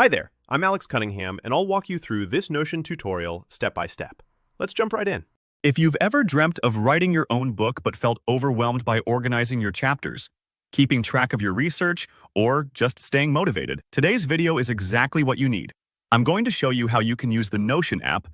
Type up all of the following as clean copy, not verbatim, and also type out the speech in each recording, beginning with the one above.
Hi there, I'm Alex Cunningham, and I'll walk you through this Notion tutorial step by step. Let's jump right in. If you've ever dreamt of writing your own book but felt overwhelmed by organizing your chapters, keeping track of your research, or just staying motivated, today's video is exactly what you need. I'm going to show you how you can use the Notion app,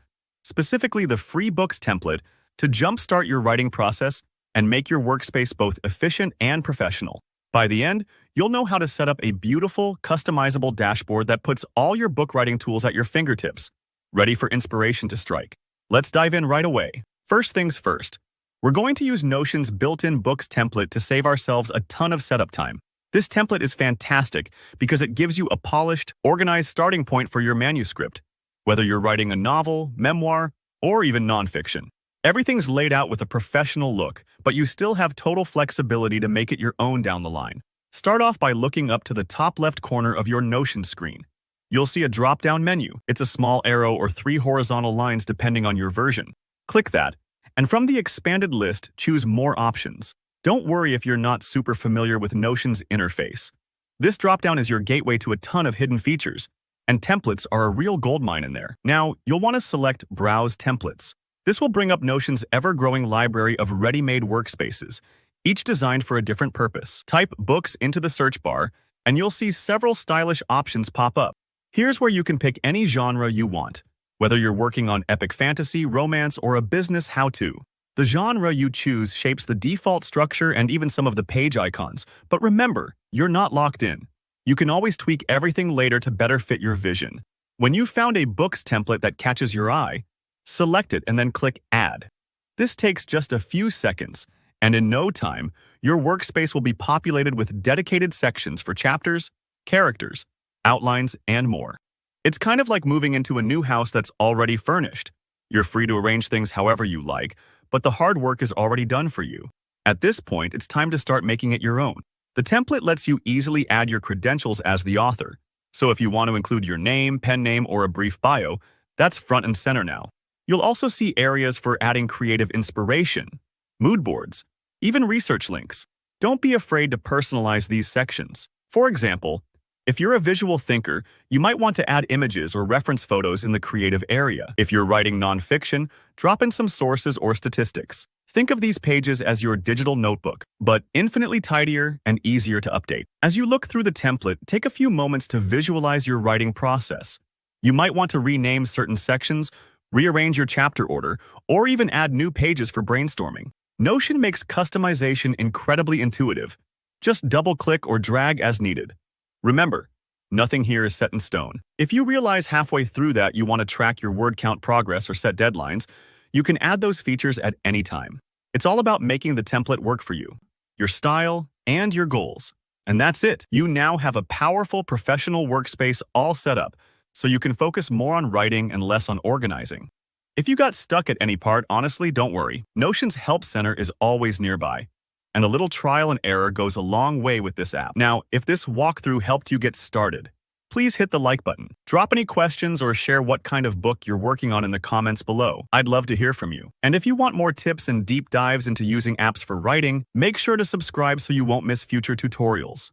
specifically the free books template, to jumpstart your writing process and make your workspace both efficient and professional. By the end, you'll know how to set up a beautiful, customizable dashboard that puts all your book writing tools at your fingertips, ready for inspiration to strike. Let's dive in right away. First things first, we're going to use Notion's built-in books template to save ourselves a ton of setup time. This template is fantastic because it gives you a polished, organized starting point for your manuscript, whether you're writing a novel, memoir, or even nonfiction. Everything's laid out with a professional look, but you still have total flexibility to make it your own down the line. Start off by looking up to the top left corner of your Notion screen. You'll see a drop-down menu. It's a small arrow or 3 horizontal lines depending on your version. Click that, and from the expanded list, choose More Options. Don't worry if you're not super familiar with Notion's interface. This drop-down is your gateway to a ton of hidden features, and templates are a real goldmine in there. Now, you'll want to select Browse Templates. This will bring up Notion's ever-growing library of ready-made workspaces, each designed for a different purpose. Type Books into the search bar, and you'll see several stylish options pop up. Here's where you can pick any genre you want, whether you're working on epic fantasy, romance, or a business how-to. The genre you choose shapes the default structure and even some of the page icons, but remember, you're not locked in. You can always tweak everything later to better fit your vision. When you've found a books template that catches your eye, select it and then click Add. This takes just a few seconds, and in no time, your workspace will be populated with dedicated sections for chapters, characters, outlines, and more. It's kind of like moving into a new house that's already furnished. You're free to arrange things however you like, but the hard work is already done for you. At this point, it's time to start making it your own. The template lets you easily add your credentials as the author. So if you want to include your name, pen name, or a brief bio, that's front and center now. You'll also see areas for adding creative inspiration, mood boards, even research links. Don't be afraid to personalize these sections. For example, if you're a visual thinker, you might want to add images or reference photos in the creative area. If you're writing nonfiction, drop in some sources or statistics. Think of these pages as your digital notebook, but infinitely tidier and easier to update. As you look through the template, take a few moments to visualize your writing process. You might want to rename certain sections, rearrange your chapter order, or even add new pages for brainstorming. Notion makes customization incredibly intuitive. Just double-click or drag as needed. Remember, nothing here is set in stone. If you realize halfway through that you want to track your word count progress or set deadlines, you can add those features at any time. It's all about making the template work for you, your style, and your goals. And that's it. You now have a powerful professional workspace all set up, so you can focus more on writing and less on organizing. If you got stuck at any part, honestly, don't worry. Notion's Help Center is always nearby, and a little trial and error goes a long way with this app. Now, if this walkthrough helped you get started, please hit the like button. Drop any questions or share what kind of book you're working on in the comments below. I'd love to hear from you. And if you want more tips and deep dives into using apps for writing, make sure to subscribe so you won't miss future tutorials.